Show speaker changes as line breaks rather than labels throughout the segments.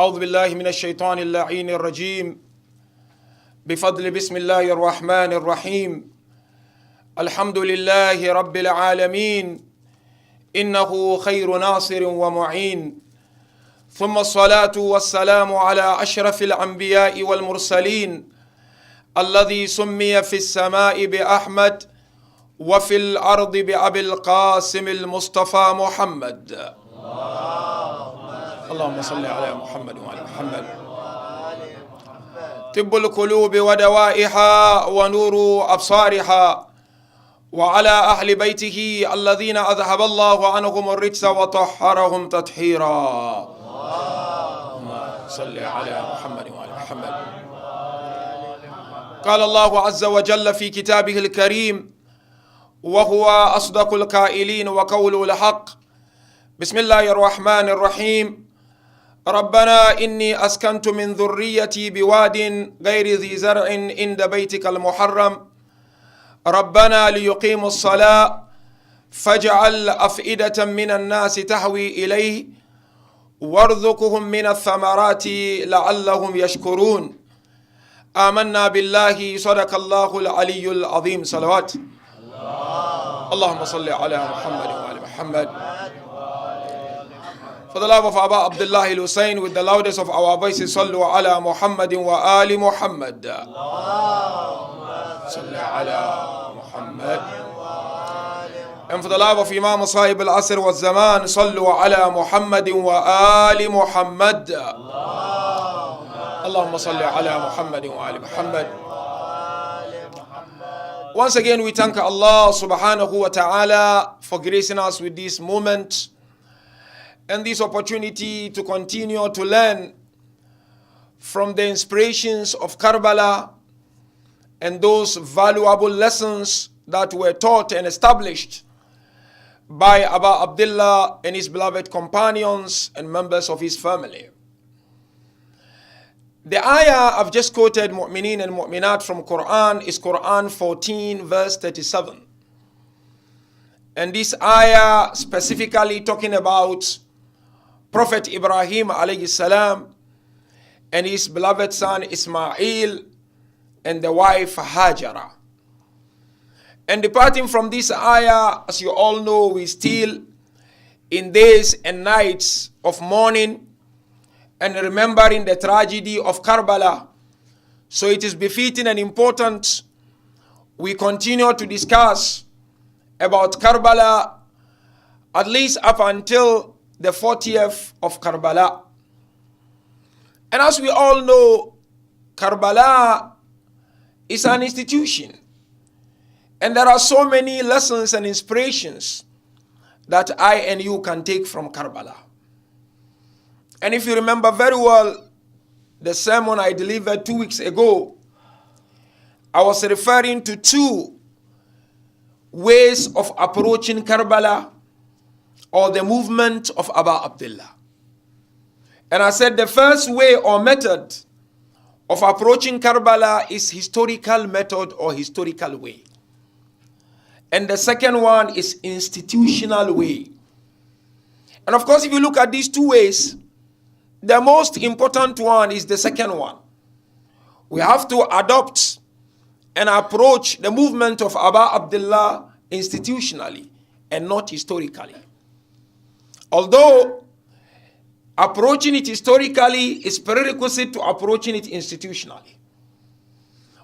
أعوذ بالله من الشيطان اللعين الرجيم بفضل بسم الله الرحمن الرحيم الحمد لله رب العالمين إنه خير ناصر ومعين ثم الصلاة والسلام على أشرف الأنبياء والمرسلين الذي سمي في السماء بأحمد وفي الأرض بأبي القاسم المصطفى محمد اللهم صل على محمد وعلى محمد طب القلوب ودوائها ونور أبصارها وعلى أهل بيته الذين أذهب الله عنهم الرجس وطهرهم تطهيرا اللهم صل على محمد وعلى محمد. قال الله عز وجل في كتابه الكريم وهو أصدق القائلين وقوله الحق بسم الله الرحمن الرحيم ربنا إني أسكنت من ذريتي بواد غير ذي زرع عند بيتك المحرم ربنا ليقيموا الصلاة فاجعل أفئدة من الناس تهوي إليه وارزقهم من الثمرات لعلهم يشكرون آمنا بالله صدق الله العلي العظيم صلوات اللهم صل على محمد وعلى محمد. For the love of Abba Abdullah al-Hussein, with the loudest of our voices, Sallu ala Muhammadin wa ali Muhammad. Sallu ala Muhammad. And for the love of Imam Sahib al-Asr wa Zaman, Sallu ala Muhammadin wa ali Muhammad. Allahumma salli ala Muhammadin wa ali Muhammad. Once again, we thank Allah subhanahu wa ta'ala for gracing us with this moment and this opportunity to continue to learn from the inspirations of Karbala and those valuable lessons that were taught and established by Abu Abdullah and his beloved companions and members of his family. The ayah I've just quoted, Mu'mineen and Mu'minat, from Quran is Quran 14 verse 37. And this ayah specifically talking about Prophet Ibrahim alayhi salam and his beloved son Ismail and the wife Hajara. And departing from this ayah, as you all know, we still in days and nights of mourning and remembering the tragedy of Karbala. So it is befitting and important we continue to discuss about Karbala at least up until the 40th of Karbala. And as we all know, Karbala is an institution. And there are so many lessons and inspirations that I and you can take from Karbala. And if you remember very well, the sermon I delivered 2 weeks ago, I was referring to two ways of approaching Karbala or the movement of Abu Abdullah. And I said the first way or method of approaching Karbala is historical method or historical way. And the second one is institutional way. And of course, if you look at these two ways, the most important one is the second one. We have to adopt and approach the movement of Abu Abdullah institutionally and not historically. Although approaching it historically is prerequisite to approaching it institutionally.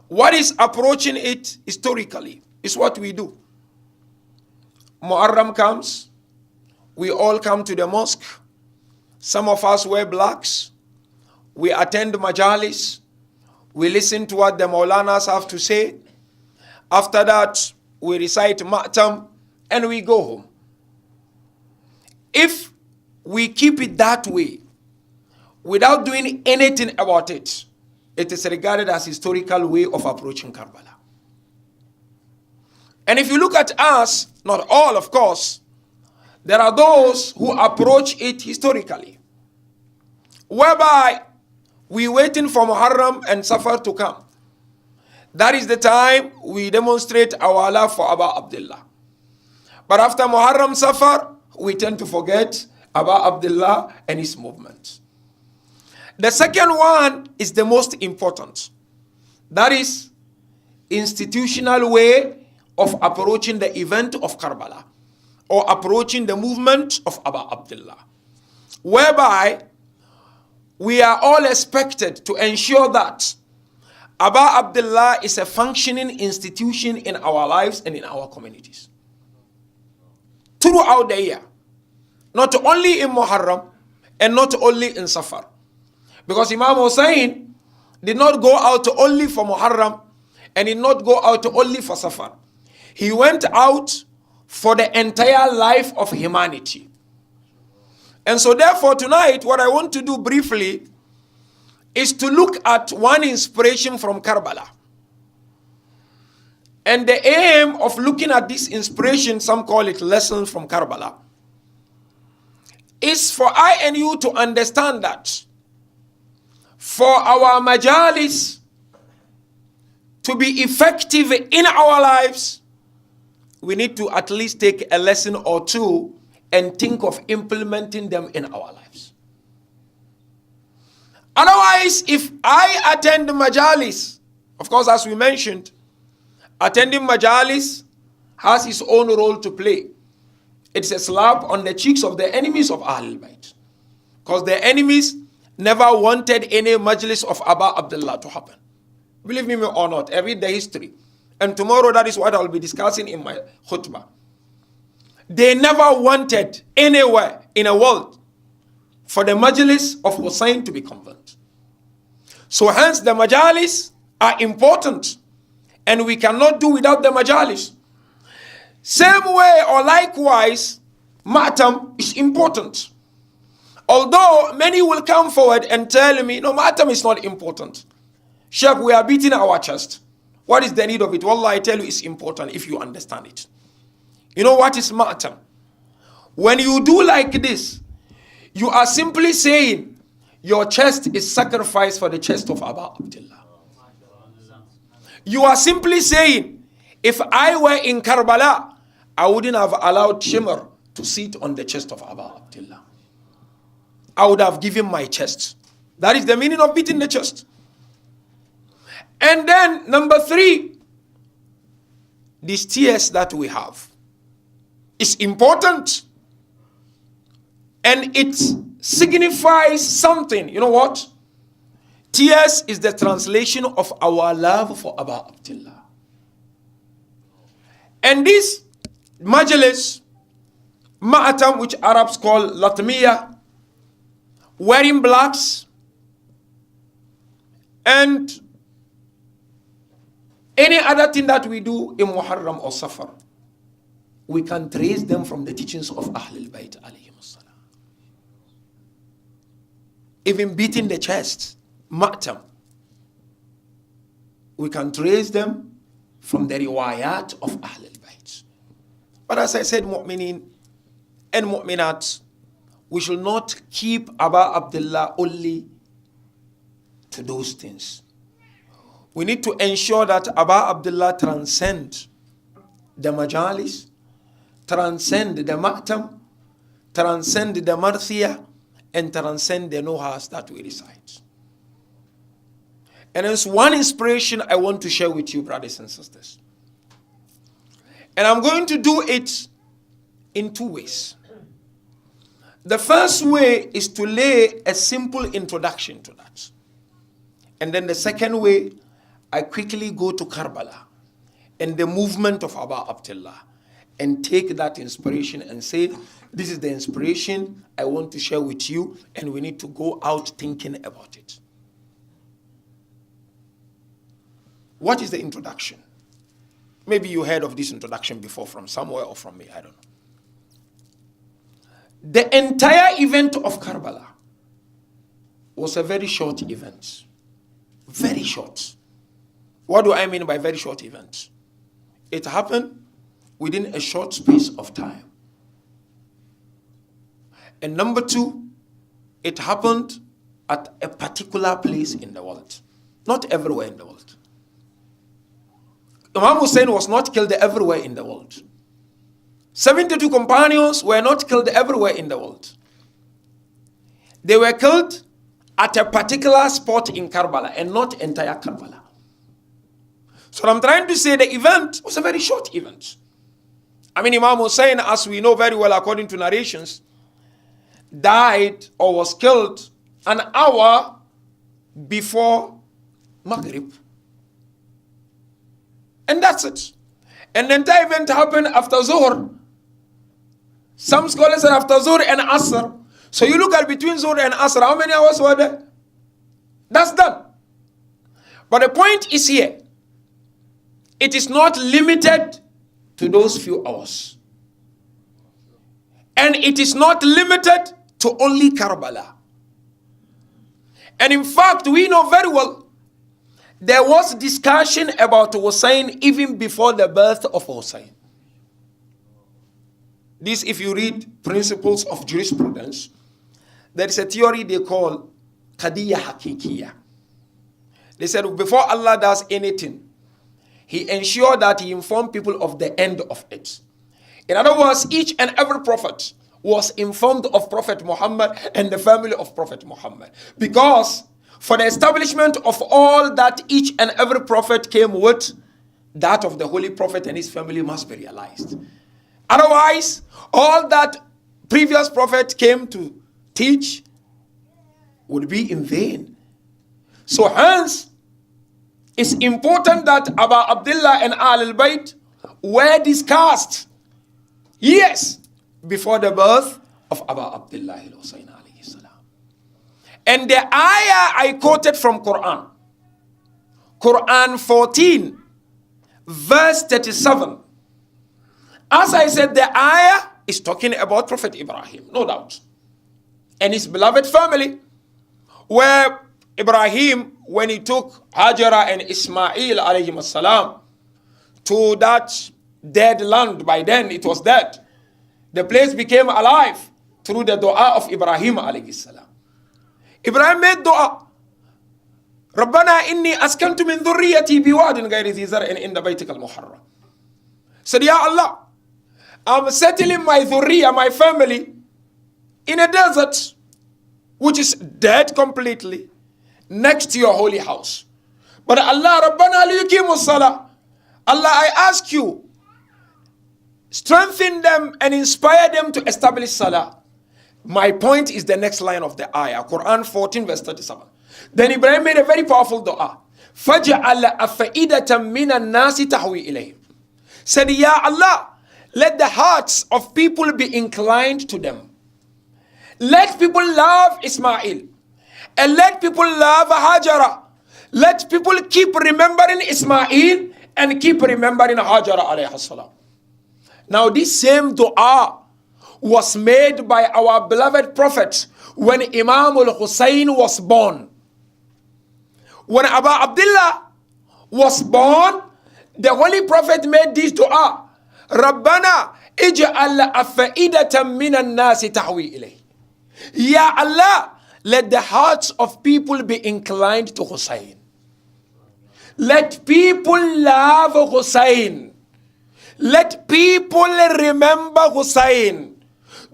What is approaching it historically is what we do. Muharram comes, we all come to the mosque. Some of us wear blacks. We attend Majlis. We listen to what the Maulanas have to say. After that, we recite Ma'tam and we go home. If we keep it that way, without doing anything about it, it is regarded as historical way of approaching Karbala. And if you look at us, not all of course, there are those who approach it historically, whereby we waiting for Muharram and Safar to come. That is the time we demonstrate our love for Abu Abdullah. But after Muharram Safar, we tend to forget Abu Abdullah and his movement. The second one is the most important. That is institutional way of approaching the event of Karbala, or approaching the movement of Abu Abdullah, whereby we are all expected to ensure that Abu Abdullah is a functioning institution in our lives and in our communities throughout the year, not only in Muharram and not only in Safar. Because Imam Hussein did not go out only for Muharram and did not go out only for Safar. He went out for the entire life of humanity. And so therefore tonight, what I want to do briefly is to look at one inspiration from Karbala. And the aim of looking at this inspiration, some call it lessons from Karbala, is for I and you to understand that for our majalis to be effective in our lives, we need to at least take a lesson or two and think of implementing them in our lives. Otherwise, if I attend majalis, of course, as we mentioned, attending majalis has its own role to play. It's a slap on the cheeks of the enemies of Ahlul Bayt. Because the enemies never wanted any majlis of Abu Abdullah to happen. Believe me or not, I read the history. And tomorrow that is what I will be discussing in my khutbah. They never wanted anywhere in the world for the majlis of Hussein to be converted. So hence the majalis are important. And we cannot do without the majalis. Same way or likewise, Matam is important. Although many will come forward and tell me, no, Matam is not important. Sheikh, we are beating our chest. What is the need of it? Wallah, I tell you it's important if you understand it. You know what is Matam? When you do like this, you are simply saying your chest is sacrificed for the chest of Abu Abdullah. You are simply saying, if I were in Karbala, I wouldn't have allowed Shimr to sit on the chest of Abu Abdullah. I would have given my chest. That is the meaning of beating the chest. And then number 3, these tears that we have is important. And it signifies something. You know what? Tears is the translation of our love for Abu Abdullah. And this Majlis, Ma'atam, which Arabs call Latmiya, wearing blacks, and any other thing that we do in Muharram or Safar, we can trace them from the teachings of Ahlul Bayt alayhim as-salam. Even beating the chest, Ma'tam, we can trace them from the riwayat of Ahlul Bayt. But as I said, mu'minin and mu'minat, we should not keep Abu Abdullah only to those things. We need to ensure that Abu Abdullah transcend the majalis, transcend the ma'tam, transcend the marthiyah, and transcend the nohas that we recite. And there's one inspiration I want to share with you, brothers and sisters. And I'm going to do it in 2 ways. The first way is to lay a simple introduction to that. And then the second way, I quickly go to Karbala and the movement of Abu Abdullah and take that inspiration and say, this is the inspiration I want to share with you, and we need to go out thinking about it. What is the introduction? Maybe you heard of this introduction before from somewhere or from me, I don't know. The entire event of Karbala was a very short event. Very short. What do I mean by very short event? It happened within a short space of time. And number 2, it happened at a particular place in the world. Not everywhere in the world. Imam Hussein was not killed everywhere in the world. 72 companions were not killed everywhere in the world. They were killed at a particular spot in Karbala and not entire Karbala. So I'm trying to say the event was a very short event. I mean, Imam Hussein, as we know very well according to narrations, died or was killed an hour before Maghrib. And that's it. And the entire event happened after Zuhr. Some scholars said after Zuhr and Asr. So you look at between Zuhr and Asr, how many hours were there? That's done. But the point is here, it is not limited to those few hours. And it is not limited to only Karbala. And in fact, we know very well, there was discussion about Hussein even before the birth of Hussein. This, if you read Principles of Jurisprudence, there is a theory they call Qadiyya Hakikiya. They said before Allah does anything, He ensured that He informed people of the end of it. In other words, each and every prophet was informed of Prophet Muhammad and the family of Prophet Muhammad. Because for the establishment of all that each and every prophet came with, that of the Holy Prophet and his family must be realized. Otherwise, all that previous prophet came to teach would be in vain. So hence, it's important that Abu Abdullah and Al-Bayt were discussed years before the birth of Abu Abdullah al-Husayn alayhi salam. And the ayah I quoted from Quran, Quran 14, verse 37. As I said, the ayah is talking about Prophet Ibrahim, no doubt, and his beloved family, where Ibrahim, when he took Hajara and Ismail alayhim salam to that dead land, by then it was dead, the place became alive through the dua of Ibrahim alayhi salam. Ibrahim made dua. رَبَّنَا إِنِّي أَسْكَنْتُ مِنْ ذُرِّيَّتِي بِوَادٍ غَيْرِ ذِي زَرْعٍ عِنْدَ بَيْتِكَ الْمُحَرَّمِ. Said, Ya Allah, I'm settling my dhurriya, my family, in a desert which is dead completely, next to your holy house. But Allah, Rabbana liyuqimu salah. Allah, I ask you, strengthen them and inspire them to establish salah. My point is the next line of the ayah, Quran 14 verse 37. Then Ibrahim made a very powerful dua. فَجْعَلَ أَفَئِدَةً مِّنَ النَّاسِ تَهْوِي إِلَيْهِمْ. Said, Ya Allah, let the hearts of people be inclined to them. Let people love Ismail. And let people love Hajara. Let people keep remembering Ismail and keep remembering Hajara alayhi salam. Now this same dua was made by our beloved Prophet when Imam al-Hussein was born. When Abu Abdullah was born, the Holy Prophet made this dua. Rabbana ij'al afa'idatan minan nasi tahwi ilayh. Ya Allah, let the hearts of people be inclined to Hussein. Let people love Hussein. Let people remember Hussein.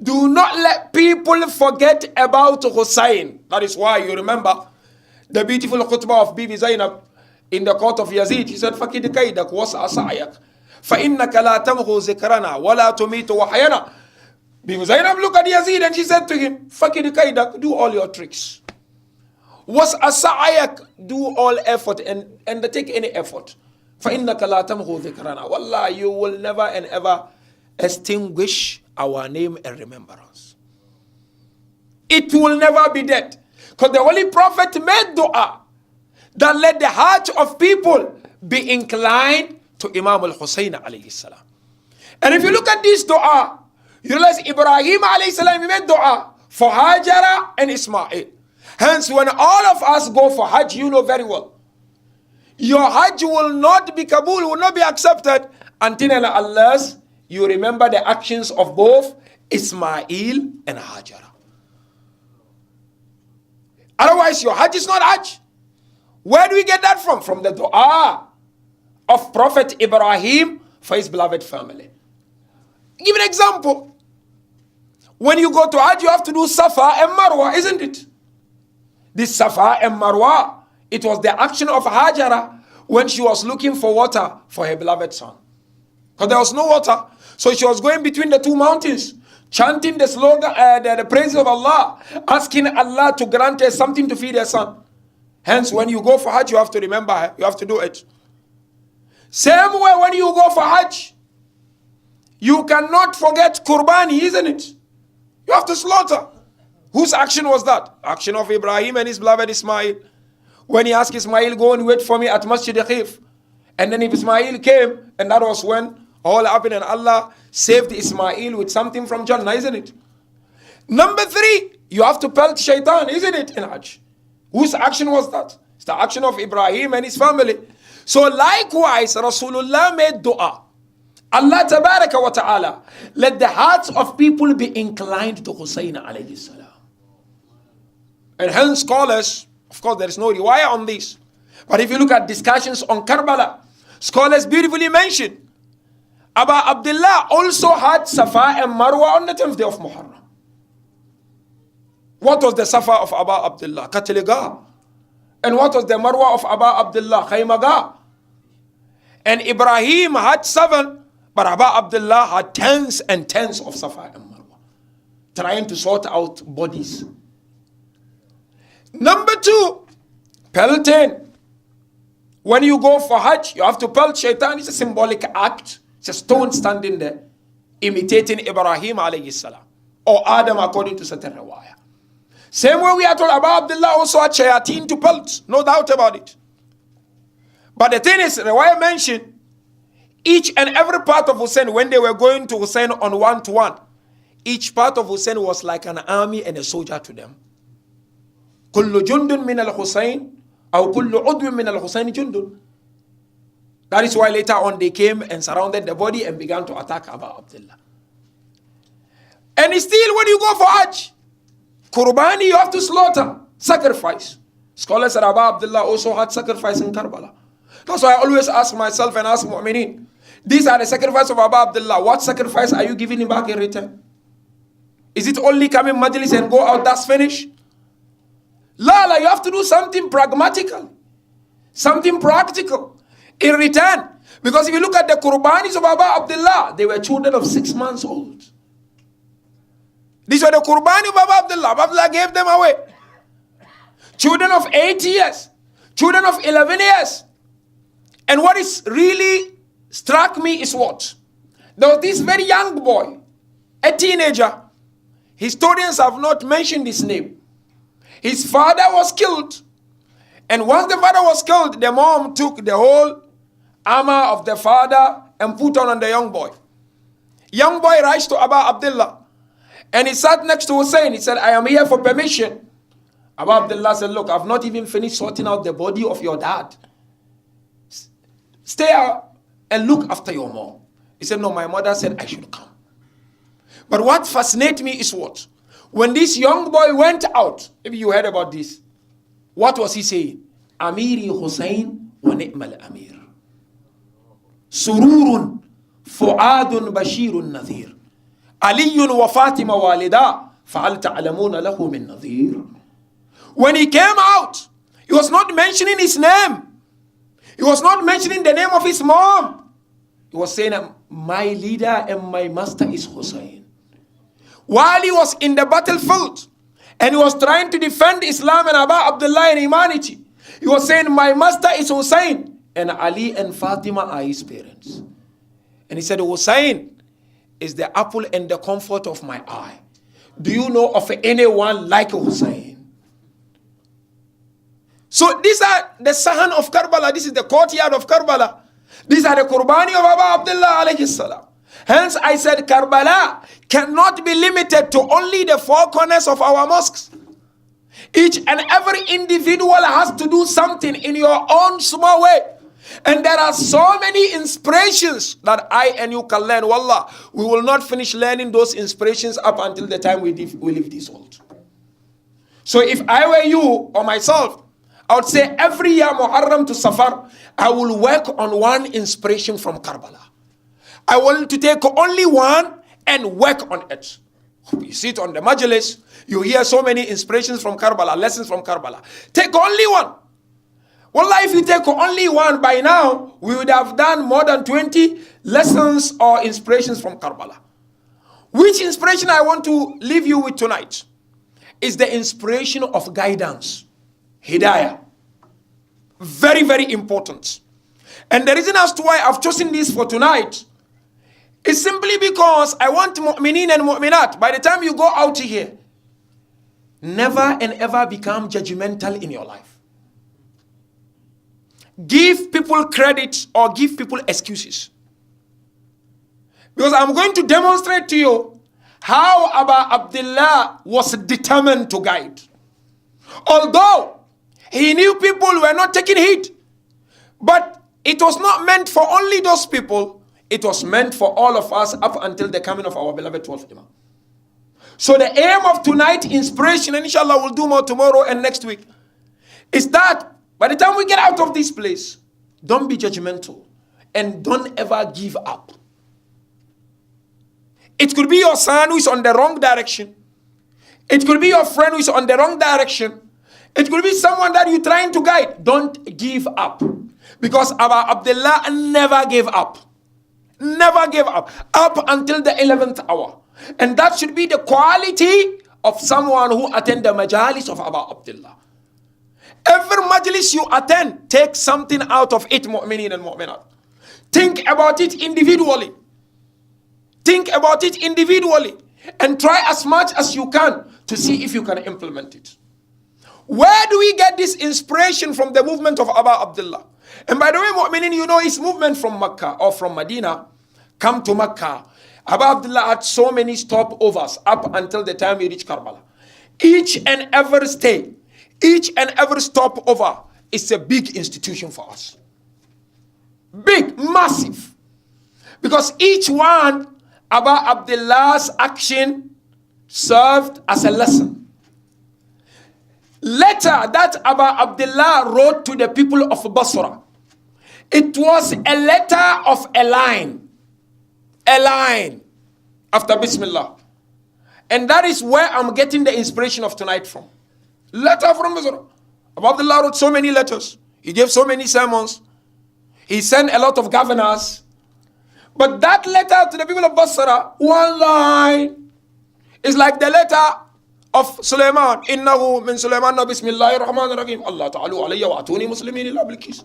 Do not let people forget about Hussein. That is why you remember the beautiful khutbah of Bibi Zainab in the court of Yazid. He said, فَكِدْ كَيْدَكْ وَسْعَ فَإِنَّكَ لَا تَمْغُ ذِكْرَنَا وَلَا تُمِيتُ وَحْيَنَا. Bibi Zainab looked at Yazid and she said to him, فَكِدْ كَيْدَكْ, do all your tricks. وَسْعَ do all effort and undertake any effort. فَإِنَّكَ لَا تَمْغُ ذِكْرَنَا. Wallah, you will never and ever extinguish our name and remembrance. It will never be dead. Because the Holy Prophet made dua that let the heart of people be inclined to Imam al-Hussein alayhi salam. And if you look at this dua, you realize Ibrahim alayhi salam made dua for Hajara and Ismail. Hence, when all of us go for Hajj, you know very well, your Hajj will not be Kabul, will not be accepted until and unless you remember the actions of both Ismail and Hajara. Otherwise, your Hajj is not Hajj. Where do we get that from? From the dua of Prophet Ibrahim for his beloved family. Give an example. When you go to Hajj, you have to do Safa and Marwa, isn't it? This Safa and Marwa, it was the action of Hajara when she was looking for water for her beloved son. Because there was no water. So she was going between the two mountains, chanting the slogan, the praises of Allah, asking Allah to grant her something to feed her son. Hence, when you go for Hajj, you have to remember her. You have to do it. Same way when you go for Hajj, you cannot forget Qurbani, isn't it? You have to slaughter. Whose action was that? Action of Ibrahim and his beloved Ismail. When he asked Ismail, go and wait for me at Masjid Khif. And then if Ismail came, and that was when all happened, and Allah saved Ismail with something from Jannah, isn't it? Number 3, you have to pelt shaitan, isn't it, in Hajj? Whose action was that? It's the action of Ibrahim and his family. So likewise, Rasulullah made dua. Allah tabaraka wa ta'ala, let the hearts of people be inclined to Hussein alayhi salam. And hence scholars, of course there is no riwayah on this, but if you look at discussions on Karbala, scholars beautifully mention Abu Abdullah also had Safa and Marwa on the 10th day of Muharram. What was the Safa of Abu Abdullah? Katiliga. And what was the Marwa of Abu Abdullah? Khaymaga. And Ibrahim had 7, but Abu Abdullah had tens and tens of Safa and Marwa, trying to sort out bodies. Number 2, pelting. When you go for Hajj, you have to pelt shaitan. It's a symbolic act. It's a stone standing there, imitating Ibrahim alayhi salam, or Adam according to certain riwayah. Same way we are told about Abdullah also had shayateen to pelt, no doubt about it. But the thing is, riwayah mentioned, each and every part of Hussein, when they were going to Hussein on 1-to-1, each part of Hussein was like an army and a soldier to them. كل جند من الحسين أو كل عضو من الحسين جند. That is why later on they came and surrounded the body and began to attack Abu Abdullah. And still when you go for Hajj, Qurbani you have to slaughter, sacrifice. Scholars said Abu Abdullah also had sacrifice in Karbala. That's why I always ask myself and ask Mu'mineen, these are the sacrifice of Abu Abdullah. What sacrifice are you giving him back in return? Is it only coming Majlis and go out, that's finished? La, you have to do something pragmatical, something practical in return. Because if you look at the Qurbanis of Abu Abdullah, they were children of 6 months old. These were the Qurbani of Abu Abdullah. Abu Abdullah gave them away. Children of 8 years, children of 11 years. And what is really struck me is what? There was this very young boy, a teenager. Historians have not mentioned his name. His father was killed. And once the father was killed, the mom took the whole armor of the father and put on the young boy. Young boy rushed to Abu Abdullah. And he sat next to Hussein. He said, I am here for permission. Abu Abdullah said, look, I've not even finished sorting out the body of your dad. Stay out and look after your mom. He said, no, my mother said I should come. But what fascinates me is what? When this young boy went out, maybe you heard about this, what was he saying? Amiri Hussein wa ni'mal amir. Sururun fu'adun bashirun nadhir. Aliyun wa Fatima walida fa'al ta'lamuna lahu min nadhir. When he came out, he was not mentioning his name. He was not mentioning the name of his mom. He was saying, my leader and my master is Hussein. While he was in the battlefield and he was trying to defend Islam and Abu Abdullah and humanity, he was saying, my master is Hussein and Ali and Fatima are his parents. And he said, Hussein is the apple and the comfort of my eye. Do you know of anyone like Hussein? So these are the Sahan of Karbala. This is the courtyard of Karbala. These are the Qurbani of Abu Abdullah alayhi salam. Hence I said Karbala cannot be limited to only the 4 corners of our mosques. Each and every individual has to do something in your own small way. And there are so many inspirations that I and you can learn. Wallah, we will not finish learning those inspirations up until the time we leave this world. So if I were you or myself, I would say every year Muharram to Safar, I will work on one inspiration from Karbala. I want to take only one and work on it. You sit on the Majlis, you hear so many inspirations from Karbala, lessons from Karbala. Take only one. Wallah, if you take only one, by now, we would have done more than 20 lessons or inspirations from Karbala. Which inspiration I want to leave you with tonight is the inspiration of guidance, Hidayat. Very, very important. And the reason as to why I've chosen this for tonight is simply because I want mu'mineen and mu'minat, by the time you go out here, never and ever become judgmental in your life. Give people credit or give people excuses. Because I'm going to demonstrate to you how Abu Abdullah was determined to guide. Although he knew people were not taking heed, but it was not meant for only those people. It was meant for all of us up until the coming of our beloved 12th Imam. So the aim of tonight's inspiration, and inshallah we'll do more tomorrow and next week, is that by the time we get out of this place, don't be judgmental and don't ever give up. It could be your son who is on the wrong direction. It could be your friend who is on the wrong direction. It could be someone that you're trying to guide. Don't give up. Because Abu Abdullah never gave up. Never gave up. Up until the 11th hour. And that should be the quality of someone who attend the Majlis of Abu Abdullah. Every Majlis you attend, take something out of it, mu'mineen and mu'minat. Think about it individually. Think about it individually. And try as much as you can to see if you can implement it. Where do we get this inspiration from? The movement of Abu Abdullah? And by the way, mu'mineen, you know his movement from Mecca or from Medina, come to Mecca. Abu Abdullah had so many stopovers up until the time he reached Karbala. Each and every stay, each and every stopover is a big institution for us. Big, massive. Because each one, Abu Abdullah's action served as a lesson. Letter that Abu Abdullah wrote to the people of Basra, it was a letter of a line after Bismillah. And that is where I'm getting the inspiration of tonight from. Letter from Basra. Abu Abdullah wrote so many letters. He gave so many sermons. He sent a lot of governors. But that letter to the people of Basra, one line, is like the letter of Sulaiman. Innahu min Sulaiman bismillahir rahmanir rahim. Allah ta'alu alayya wa atuni muslimin illa bilkis.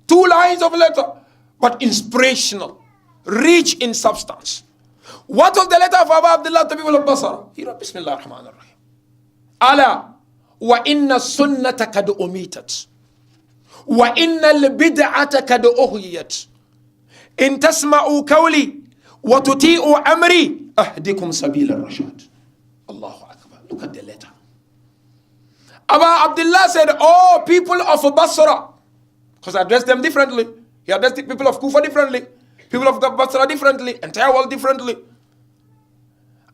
2 lines of letter, but inspirational, rich in substance. What was the letter of Abu Abdullah to the people of Basra? He wrote bismillahir rahmanir rahim. Ala wa inna sunnata kad umitat. Wa inna al-bid'ata kad uhyiyat. In tasma'u qawli wa tuti'u amri ahdikum sabil ar-rashad. Allahu Akbar. Look at the letter. Abu Abdullah said, oh, people of Basra, because I addressed them differently. He addressed the people of Kufa differently, people of Basra differently, entire world differently.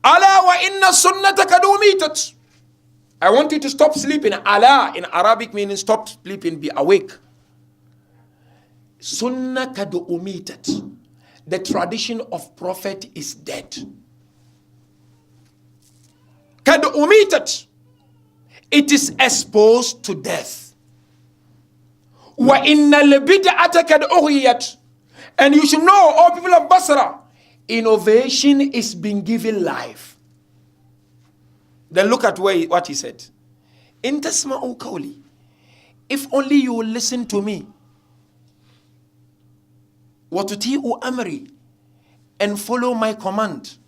Ala wa inna sunnata kad umitat. I want you to stop sleeping. Ala in Arabic meaning stop sleeping, be awake. Sunnah kad umitat. The tradition of Prophet is dead. Kad umitat. It is exposed to death. Wa innal bid'ata kad uhyiyat. And you should know, all people of Basra, innovation is being given life. Then look at what he said. In tasma'u qawli. If only you will listen to me. وَتُتِيءُ أَمْرِي, and follow my command.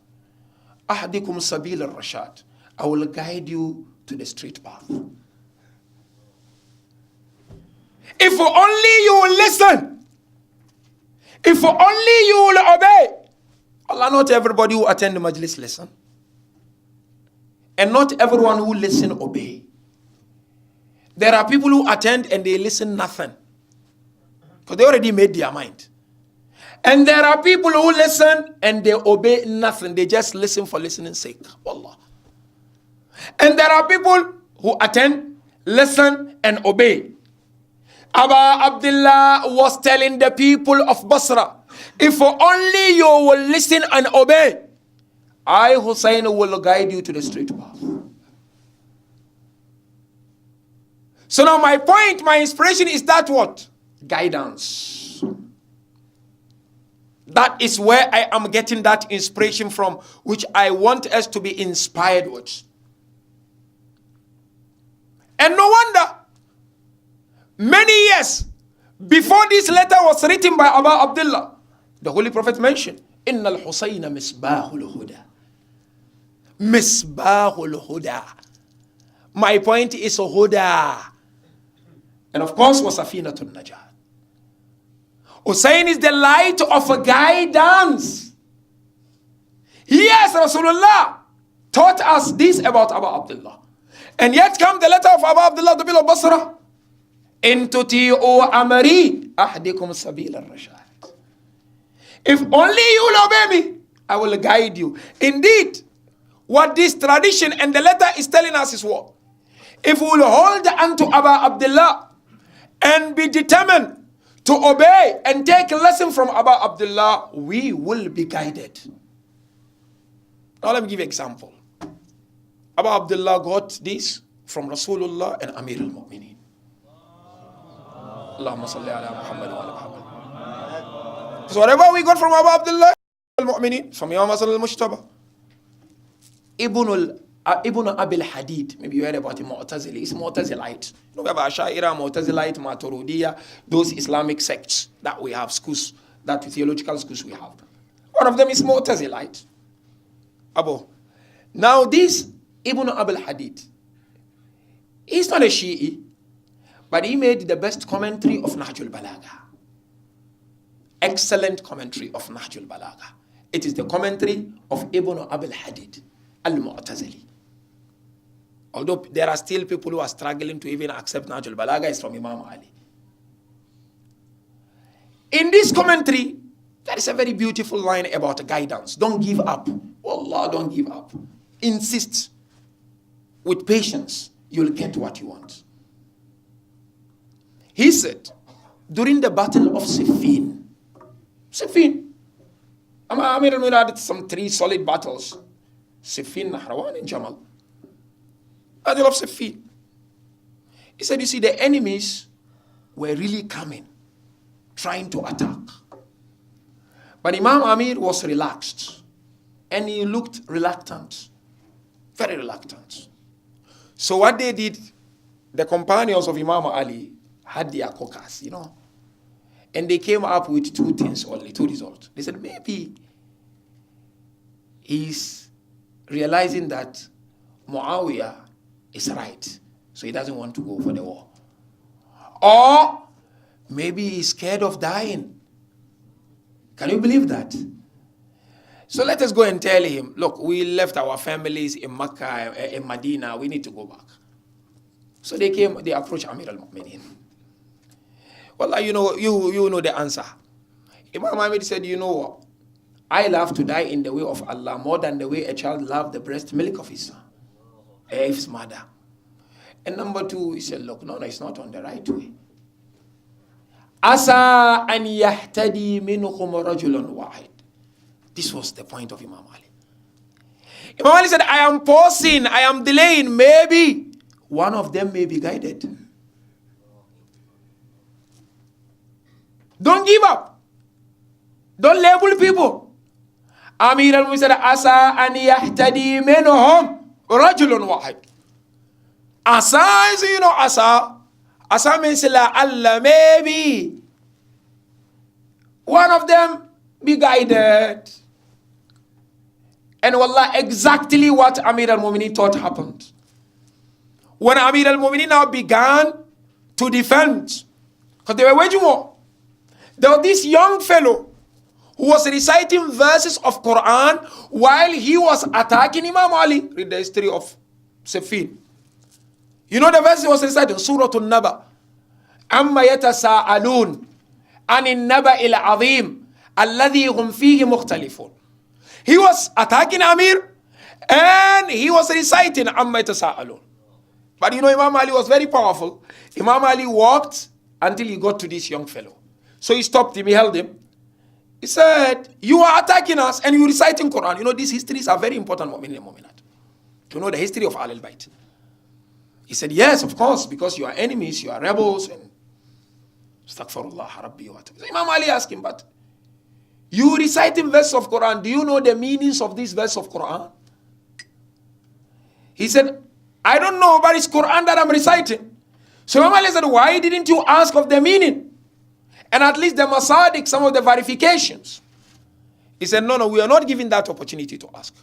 أَحْدِكُمْ سَبِيلَ الرَّشَادِ. I will guide you to the straight path. If only you will listen. If only you will obey. Allah, not everybody who attend the Majlis listen. And not everyone who listen obey. There are people who attend and they listen nothing. Because they already made their mind. And there are people who listen and they obey nothing. They just listen for listening's sake. Wallah. And there are people who attend, listen, and obey. Abu Abdullah was telling the people of Basra, if only you will listen and obey, I, Hussein, will guide you to the straight path. So now my point, my inspiration is that what? Guidance. That is where I am getting that inspiration from, which I want us to be inspired with. And no wonder, many years before this letter was written by Abu Abdullah, the Holy Prophet mentioned, Inna al-Husayna misbahul huda. Misbahul huda. My point is huda. And of course, was Safinatun Najat. Hussein is the light of a guidance. Yes, Rasulullah taught us this about Abu Abdullah. And yet come the letter of Abu Abdullah, the bill of Basra. In tuti'u amri ahdikum sabil al-rashad. If only you will obey me, I will guide you. Indeed, what this tradition and the letter is telling us is what? If we will hold unto Abu Abdullah and be determined to obey and take a lesson from Abu Abdullah, we will be guided. Now let me give you an example. Abu Abdullah got this from Rasulullah and Amir al-Mu'mineen. Allahumma salli ala Muhammad wa ala Muhammad. So whatever we got from Abu Abdullah al-Mu'mineen, from Imam Hasan al-Mushtaba, Ibn Abil Hadid, maybe you heard about him, Mu'tazili. He's Mu'tazilite. You know, we have Asha'ira, Mu'tazilite, Maturidiyya, those Islamic sects that we have, schools, that theological schools we have. One of them is Mu'tazilite. Abu. Now this Ibn Abil Hadid, he's not a Shi'i, but he made the best commentary of Nahjul Balagha. Excellent commentary of Nahjul Balagha. It is the commentary of Ibn Abil Hadid, al-Mu'tazili. Although there are still people who are struggling to even accept Nahjul Balagha is from Imam Ali. In this commentary, there is a very beautiful line about guidance. Don't give up. Wallah, don't give up. Insist. With patience, you'll get what you want. He said, during the battle of Siffin, Amir al-Mu'mineen had some 3 solid battles. Siffin, Nahrawan, and Jamal. Battle of Siffin. He said, you see, the enemies were really coming, trying to attack. But Imam Amir was relaxed, and he looked reluctant, very reluctant. So what they did, the companions of Imam Ali had their caucus, you know, and they came up with 2 things only, 2 results. They said, maybe he's realizing that Muawiyah is right, so he doesn't want to go for the war. Or maybe he's scared of dying. Can you believe that? So let us go and tell him, look, we left our families in Makkah, in Medina, we need to go back. So they approached Amir al-Mu'mineen. Well, you know the answer. Imam Ahmed said, you know what? I love to die in the way of Allah more than the way a child loves the breast milk of his mother. And number 2, he said, look, no, it's not on the right way. Asa an yahtadi minhum rajulun wahid. This was the point of Imam Ali. Imam Ali said, I am pausing, I am delaying. Maybe one of them may be guided. Don't give up. Don't label people. Amir al-Mu'mineen said, Asa an yahtadi minhum rajulun wahid. Asa is, you know, Asa. Asa means Allah, maybe one of them be guided. And wallah, exactly what Amir al-Mu'mineen thought happened. When Amir al-Mu'mineen now began to defend, because they were waging war, there was this young fellow who was reciting verses of Quran while he was attacking Imam Ali. Read the history of Siffin. You know the verse he was reciting? Surah An-Naba. Amma yatasa'alun anin naba'il azim alladhi hum fihi mukhtalifun. He was attacking Amir and he was reciting Amma yatasa'alun. But you know Imam Ali was very powerful. Imam Ali walked until he got to this young fellow. So he stopped him, he held him. He said, you are attacking us and you reciting Quran. You know, these histories are very important, mu'minin and mu'minat, to know the history of Ahlul Bayt. He said, yes, of course, because you are enemies, you are rebels, and astaghfirullah rabbi wa ta'ala. So Imam Ali asked him, but you reciting verse of Quran, do you know the meanings of this verse of Quran? He said, I don't know, but it's Quran that I'm reciting. So Imam Ali said, why didn't you ask of the meaning? And at least the Masadik, some of the verifications. He said, no, we are not given that opportunity to ask.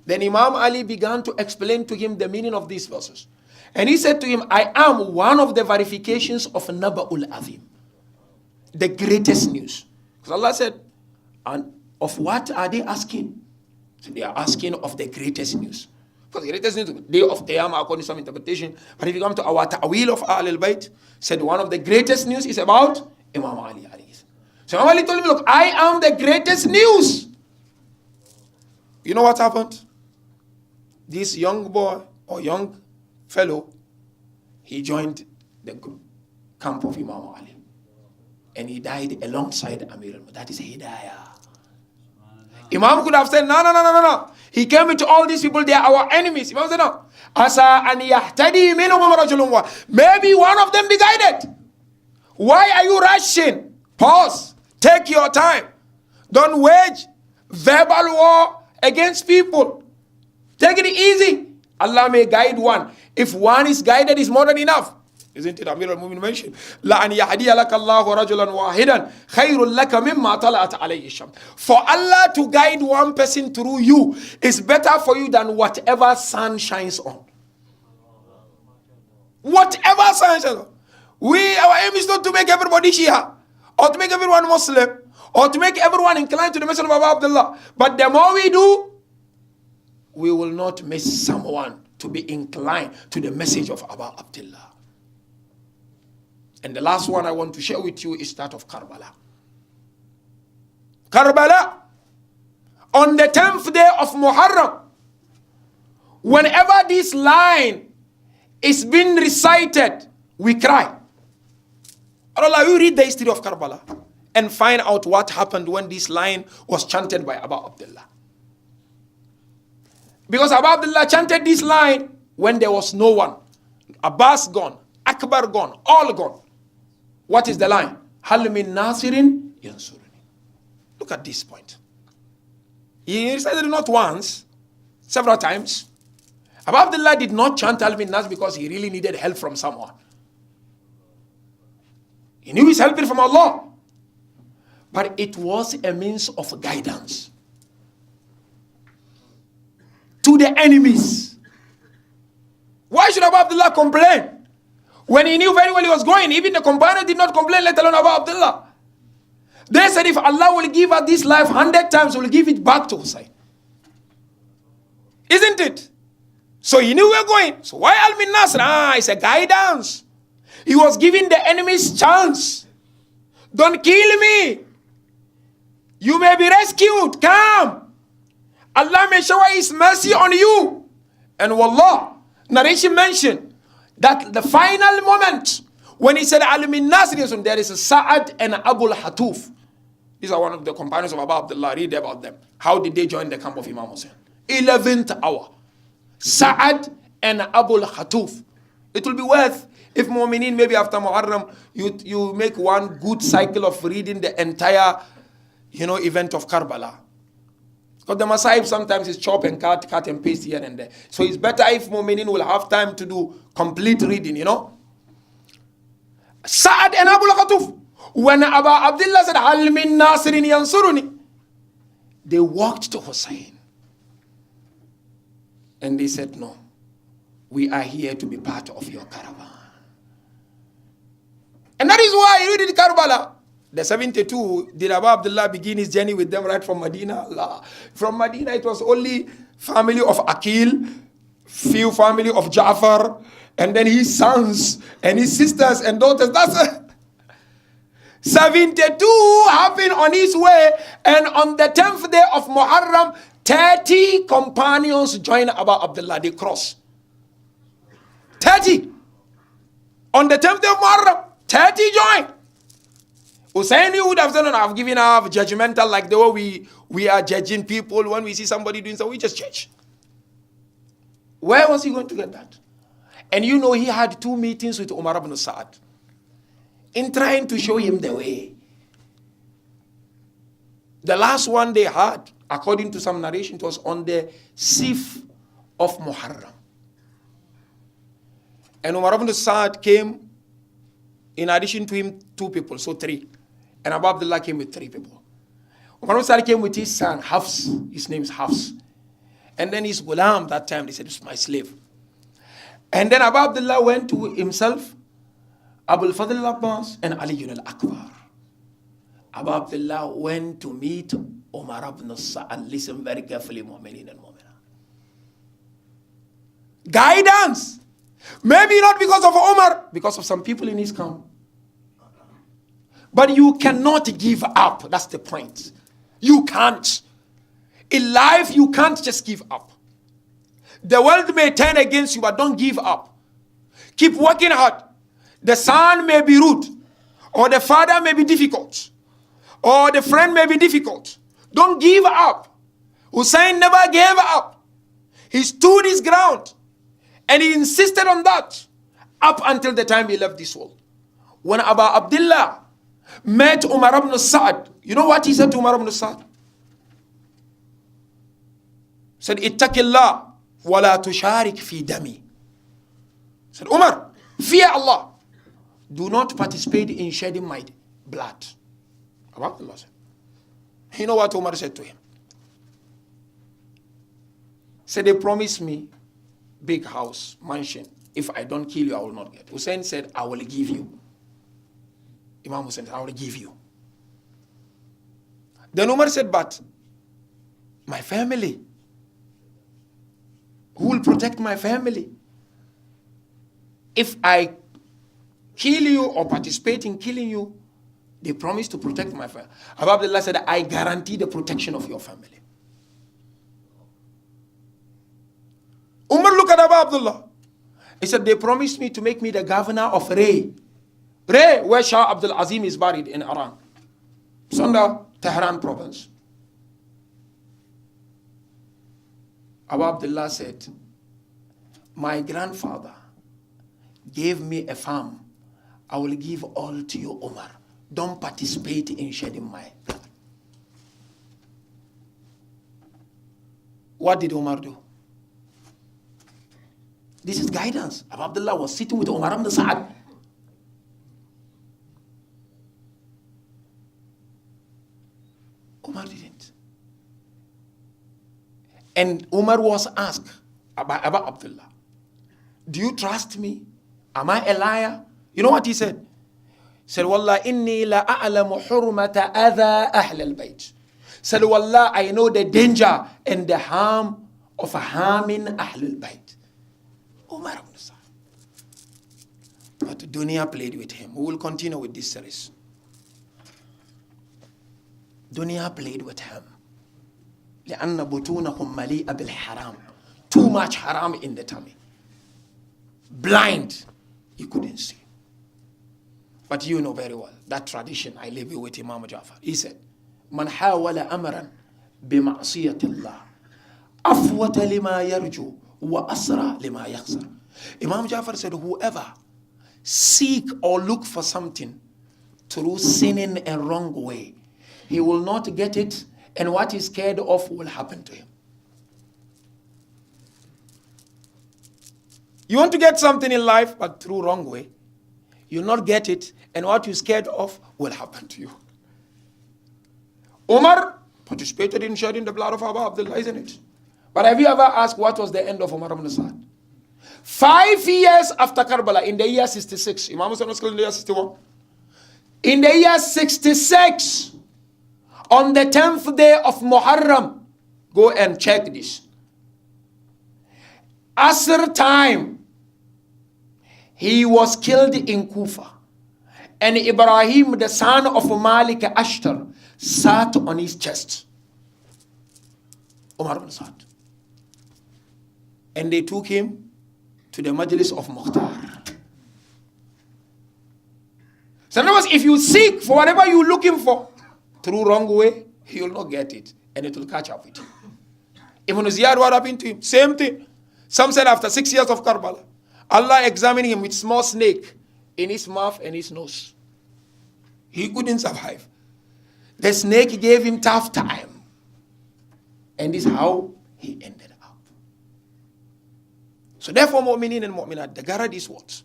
Then Imam Ali began to explain to him the meaning of these verses. And he said to him, I am one of the verifications of Naba'ul Azim, the greatest news. Because Allah said, and of what are they asking? So they are asking of the greatest news. Because the greatest news, day of Qiyamah, according to some interpretation. But if you come to our ta'wil of Ahlul Bayt, said one of the greatest news is about Imam Ali. So Imam Ali told me, look, I am the greatest news. You know what happened? This young boy or young fellow, he joined the camp of Imam Ali. And he died alongside Amir al-Mu'minin. That is Hidayat. Imam could have said, no. He came into all these people, they are our enemies. Imam said, no. Asa an yahtadi minhum rajulun wa. Maybe one of them be guided. Why are you rushing? Pause. Take your time. Don't wage verbal war against people. Take it easy. Allah may guide one. If one is guided, is more than enough. Isn't it? Amir al-Mu'minin mentioned, La an yahdiya laka Allahu rajulan wahidan khayrun laka mimma tala'at alayhi shams. For Allah to guide one person through you is better for you than whatever sun shines on. Whatever sun shines on. Our aim is not to make everybody Shia, or to make everyone Muslim, or to make everyone inclined to the message of Abu Abdullah. But the more we do, we will not miss someone to be inclined to the message of Abu Abdullah. And the last one I want to share with you is that of Karbala. Karbala, on the 10th day of Muharram, whenever this line is being recited, we cry. Allah, you read the history of Karbala and find out what happened when this line was chanted by Abu Abdullah. Because Abu Abdullah chanted this line when there was no one. Abbas gone, Akbar gone, all gone. What is the line? Hal min nasirin yansuruni. Look at this point. He recited it not once, several times. Abu Abdullah did not chant Hal min nas because he really needed help from someone. He knew he's helping from Allah. But it was a means of guidance to the enemies. Why should Abu Abdullah complain? When he knew very well he was going, even the companion did not complain, let alone Abu Abdullah. They said, if Allah will give us this life 100 times, we'll give it back to Hussein. Isn't it? So he knew we were going. So why Al-Min Nasr? It's a guidance. He was giving the enemies chance. Don't kill me. You may be rescued. Come. Allah may shower His mercy on you. And wallah, narration mentioned that the final moment when he said Al-Min Nasr, there is a Sa'ad and Abu Hatuf. These are one of the companions of Abu Abdullah. Read about them. How did they join the camp of Imam Hussein? 11th hour. Sa'ad and Abu Hatuf. It will be worth if Mu'mineen, maybe after Muharram, you make one good cycle of reading the entire, event of Karbala. Because the Masahib sometimes is chop and cut and paste here and there. So it's better if Mu'mineen will have time to do complete reading, Sa'ad and Abu Hatuf. When Abu Abdullah said, Hal min nasirin yansuruni, they walked to Hussein. And they said, no, we are here to be part of your caravan. And that is why you did Karbala. The 72, did Abu Abdullah begin his journey with them right from Medina? Allah. From Medina, it was only family of Aqil, few family of Ja'far, and then his sons and his sisters and daughters. That's 72 happened on his way, and on the 10th day of Muharram, 30 companions joined Abu Abdullah. They crossed. 30. On the 10th day of Muharram, 30 joined. Hussein would have said, no, I've given up, judgmental, like the way we are judging people. When we see somebody doing something, we just judge. Where was he going to get that? And you know, he had 2 meetings with Umar ibn Sa'ad in trying to show him the way. The last one they had, according to some narration, it was on the 6th of Muharram. And Umar ibn Sa'ad came, in addition to him, 2 people, so 3. And Abu Abdullah came with 3 people. Umar ibn Sa'ad came with his son, Hafs. His name is Hafs. And then his Ghulam, that time, they said, it's my slave. And then Abu Abdullah went to himself, Abu al-Fadl al-Abbas, and Ali al-Akbar. Abu Abdullah went to meet Umar ibn Sa'ad. Listen very carefully, mu'mineen and mu'minat. Guidance. Maybe not because of Umar, because of some people in his camp. But you cannot give up. That's the point. You can't. In life, you can't just give up. The world may turn against you, but don't give up. Keep working hard. The son may be rude, or the father may be difficult, or the friend may be difficult. Don't give up. Hussein never gave up. He stood his ground, and he insisted on that up until the time he left this world. When Abu Abdullah met Umar ibn Sa'ad, you know what he said to Umar ibn Sa'ad? He said, Ittaqillah wa la tusharik fi dami. He said, Umar, fear Allah. Do not participate in shedding my blood. Abu Abdullah said. You know what Umar said to him? He said, they promised me big house, mansion. If I don't kill you, I will not get. Hussein said, I will give you. Imam Hussein said, I will give you. Then Umar said, but my family, who will protect my family? If I kill you or participate in killing you, they promise to protect my family. Abu Abdullah said, I guarantee the protection of your family. Umar looked at Abu Abdullah. He said, they promised me to make me the governor of Ray. Ray, where Shah Abdul Azim is buried in Iran. It's under Tehran province. Abu Abdullah said, my grandfather gave me a farm. I will give all to you, Umar. Don't participate in shedding my blood. What did Umar do? This is guidance. Abu Abdullah was sitting with Umar ibn Sa'ad. Umar didn't. And Umar was asked by Abu Abdullah, do you trust me? Am I a liar? You know what he said? He said, Wallah, inni la a'lamu hurmata adha ahl al-bayt. Said, Wallah, I know the danger and the harm of harming ahl al-bayt. Umar ibn Sa'ad. But dunya played with him. We will continue with this series. Dunya played with him. لأن بطونهم مليئة بالحرام. Too much haram in the tummy. Blind. He couldn't see. But you know very well that tradition. I leave you with Imam Jafar. He said, من حاول أمرا بمعصية الله أفوت لما يرجو وأسرع لما يخسر. Imam Jafar said, whoever seek or look for something through sinning a wrong way, he will not get it, and what he's scared of will happen to him. You want to get something in life, but through wrong way, you'll not get it, and what you're scared of will happen to you. Umar participated in shedding the blood of Abu Abdullah, isn't it? But have you ever asked what was the end of Umar ibn Sa'ad? 5 years after Karbala, in the year 66, Imam Hussain was killed in the year 61. In the year 66, on the 10th day of Muharram, go and check this. Asr time, he was killed in Kufa. And Ibrahim, the son of Malik Ashtar, sat on his chest. Umar ibn Sa'ad. And they took him to the Majlis of Mukhtar. So in other words, if you seek for whatever you're looking for through wrong way, you'll not get it, and it will catch up with you. Ibn Ziyad, what happened to him? Same thing. Some said after 6 years of Karbala, Allah examined him with small snake in his mouth and his nose. He couldn't survive. The snake gave him tough time. And this is how he ended up. So therefore, mu'minin and mu'minat, the garad is what?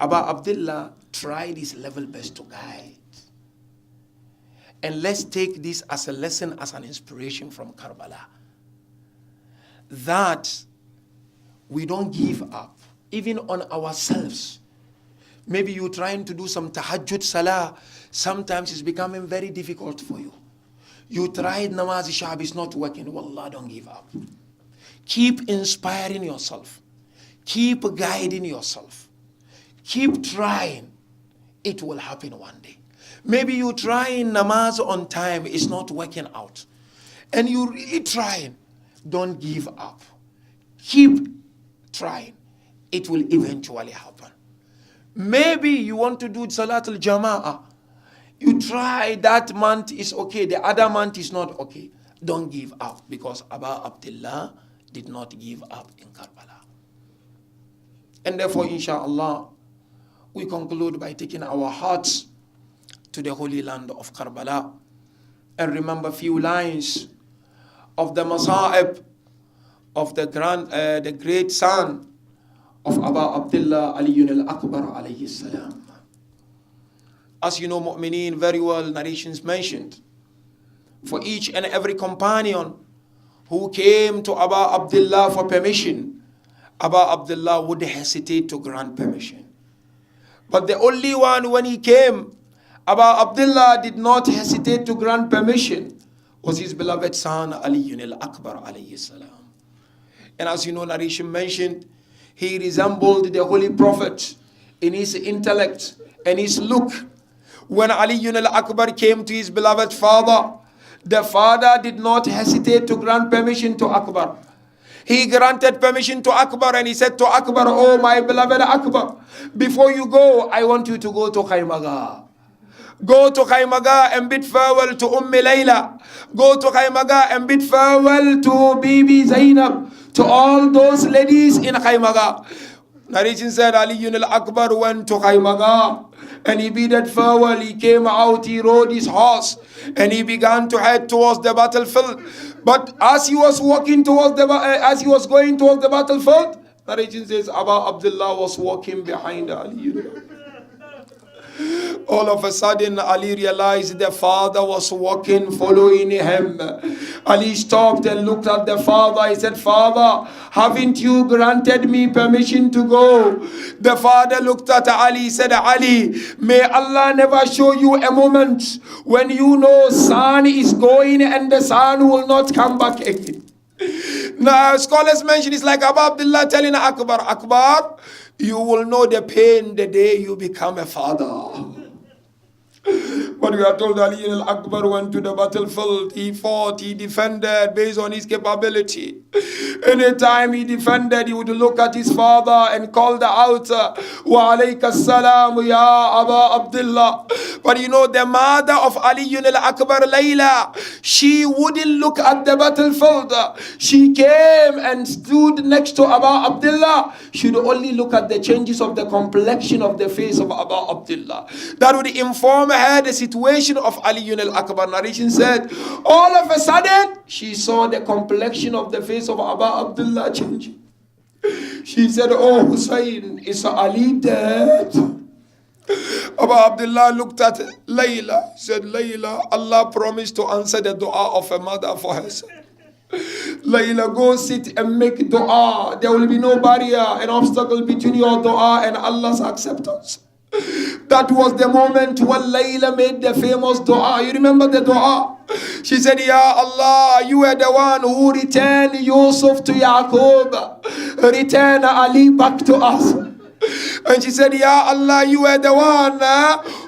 Abu Abdullah tried his level best to guide. And let's take this as a lesson, as an inspiration from Karbala. That we don't give up, even on ourselves. Maybe you're trying to do some tahajjud salah. Sometimes it's becoming very difficult for you. You tried namaz shab, it's not working. Wallah, don't give up. Keep inspiring yourself. Keep guiding yourself. Keep trying. It will happen one day. Maybe you're trying namaz on time, it's not working out. And you're really trying. Don't give up. Keep trying. It will eventually happen. Maybe you want to do Salatul Jama'ah. You try, that month is okay, the other month is not okay. Don't give up, because Abu Abdullah did not give up in Karbala. And therefore, inshallah, we conclude by taking our hearts to the holy land of Karbala and remember few lines of the Masa'ib of the great son of Abu Abdullah Ali al-Akbar alayhi salam. As you know, mu'mineen, very well, narrations mentioned, for each and every companion who came to Abu Abdullah for permission, Abu Abdullah would hesitate to grant permission. But the only one, when he came, Abu Abdullah did not hesitate to grant permission, was his beloved son Ali al-Akbar alayhi salam. And as you know, narration mentioned, he resembled the Holy Prophet in his intellect and his look. When Ali al-Akbar came to his beloved father, the father did not hesitate to grant permission to Akbar. He granted permission to Akbar and he said to Akbar, "Oh my beloved Akbar, before you go, I want you to go to Khaymaga. Go to Khaymaga and bid farewell to Layla. Go to Khaymaga and bid farewell to Bibi Zainab, to all those ladies in Khaymaga." Narration said Ali al-Akbar went to Khaymaga and he bidded farewell. He came out, he rode his horse and he began to head towards the battlefield. But as he was walking towards as he was going towards the battlefield, narration says Abu Abdullah was walking behind Ali. All of a sudden, Ali realized the father was walking, following him. Ali stopped and looked at the father. He said, "Father, haven't you granted me permission to go?" The father looked at Ali. He said, "Ali, may Allah never show you a moment when you know son is going and the son will not come back again." Now, scholars mention it's like Abu Abdullah telling Akbar, "Akbar, you will know the pain the day you become a father." But we are told Ali al-Akbar went to the battlefield, he fought, he defended based on his capability. Anytime he defended, he would look at his father and call out, "Wa alayka salam ya Abu Abdullah." But you know, the mother of Ali al-Akbar, Layla, she wouldn't look at the battlefield. She came and stood next to Abu Abdullah. She would only look at the changes of the complexion of the face of Abu Abdullah. That would inform her the situation of Ali al-Akbar. Narration said, all of a sudden, she saw the complexion of the face of Abu Abdullah changing. She said, "Oh Hussein, is Ali dead?" Abu Abdullah looked at Layla, said, "Layla, Allah promised to answer the dua of a mother for her son. Layla, go sit and make dua. There will be no barrier, an obstacle between your dua and Allah's acceptance." That was the moment when Layla made the famous dua. You remember the dua? She said, "Ya Allah, you are the one who returned Yusuf to Yaqub. Return Ali back to us." And she said, "Ya Allah, you are the one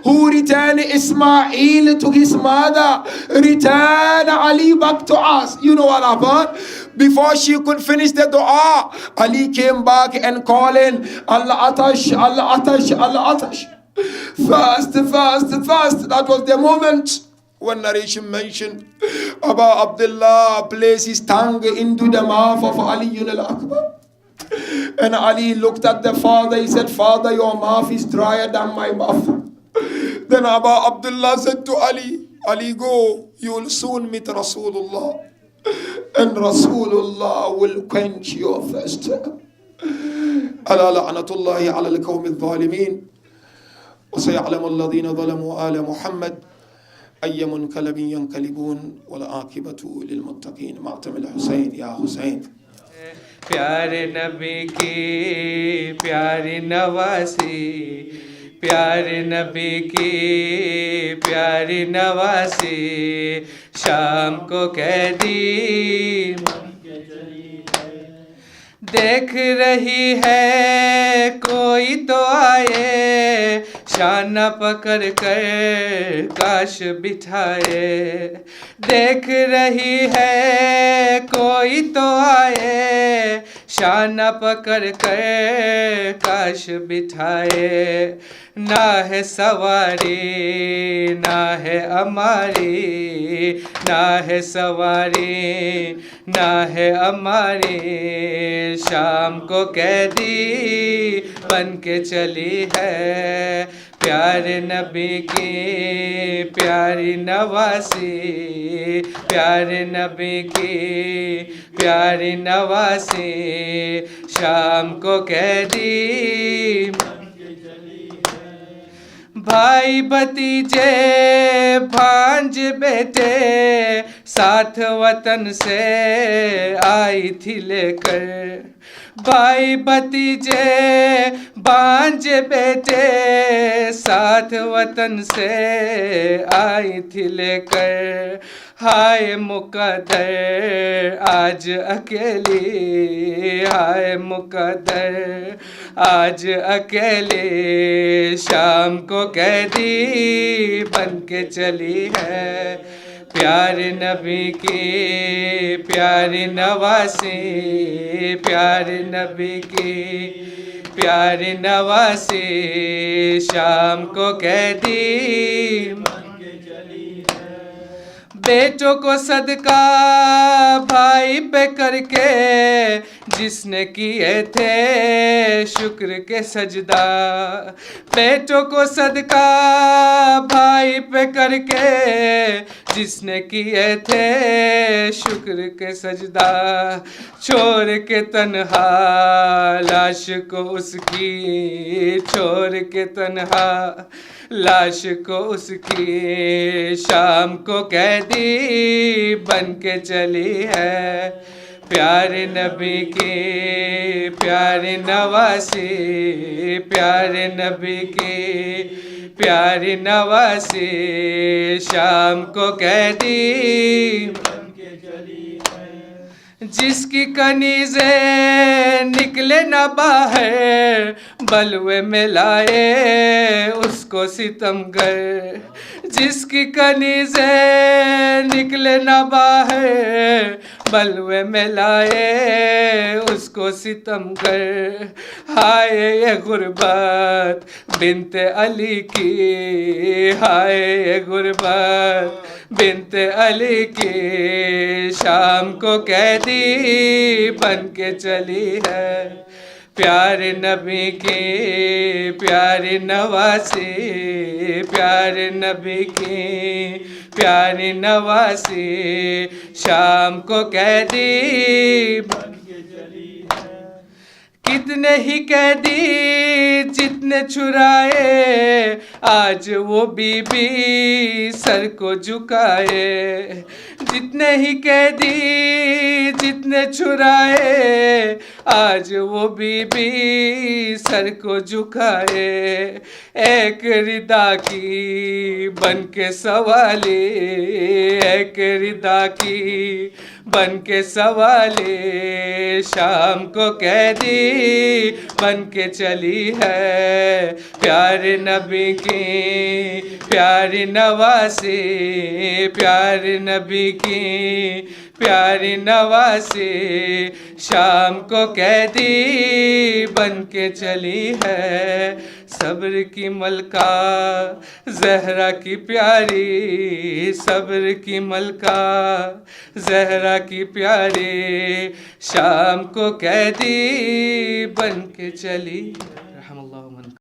who returned Ismail to his mother. Return Ali back to us." You know what happened? Before she could finish the dua, Ali came back and calling, "Allah Atash, Allah Atash, Allah Atash." Fast, fast, fast. That was the moment when narration mentioned Abu Abdullah placed his tongue into the mouth of Ali al-Akbar. And Ali looked at the father. He said, Father, your mouth is drier than my mouth. Then Abu Abdullah said to Ali, Ali, go, you will soon meet Rasulullah. And Rasulullah will quench your thirst. ألا لعنة الله على القوم الظالمين وسيعلم الذين ظلموا آل محمد أي منقلب ينقلبون والعاقبة للمتقين. मातम الحسين या हुसैन.
प्यारे नबी की प्यारी नवासी, प्यारे नबी की प्यारी नवासी, शाम को कैदी देख रही है कोई तो आए, शाना पकड़ कर काश बिठाए। देख रही है कोई तो आए, शाना पकड़ कर काश बिठाए। ना है सवारी ना है हमारी, ना है सवारी ना है हमारी, शाम को कैदी बन के चली है। प्यारे नबी की प्यारी नवासी, प्यारे नबी की प्यारी नवासी, शाम को कैदी। भाई भतीजे भांज बेटे साथ वतन से आई थी लेकर। भाई भतीजे भांज बेटे साथ वतन से आई थी लेकर। हाय मुकद्दर आज अकेली, हाय मुकद्दर आज अकेले, शाम को कैदी बन के चली है। प्यारे नबी की प्यारी नवासी, प्यारे नबी की प्यारी नवासी, शाम को कैदी। बेटों को सदका भाई पे करके जिसने किए थे शुक्र के सजदा। बेटों को सदका भाई पे करके जिसने किए थे शुक्र के सजदा। छोड़ के तन्हा लाश को उसकी, छोड़ के तन्हा लाश को उसकी, शाम को कैदी बन के चली है। प्यारे नबी की प्यारी नवासी, प्यारे नबी की प्यारी नवासी, शाम को कैदी। जिसकी कनीज़े निकले न बाहर, बलवे में लाए उसको सितमगर। जिसकी कनीज़े निकले न बाहर, बलवे में लाए उसको सितमगर। हाय ये गुर्बत बिनते अली की, हाय ये गुर्बत बिनते अली की, शाम को कैदी बन के चली है। प्यारे नबी की प्यारी नवासी, प्यारे नबी की प्यारी नवासी, शाम को कैदी बन के चली है। कितने ही कैदी जितने छुराए, आज वो बीबी सर को झुकाए। जितने ही कैदी जितने छुराए, आज वो बीबी सर को झुकाए। एक रिदा की बन के सवाली, एक रिदा की बन के सवाली, शाम को कैदी बन के चली है। प्यारे नबी की प्यारी नवासी, प्यारे नबी की प्यारी नवासी, शाम को कैदी बन के चली है। सब्र की मलका ज़हरा की प्यारी, सब्र की मलका ज़हरा की प्यारी, शाम को कैदी बन के चली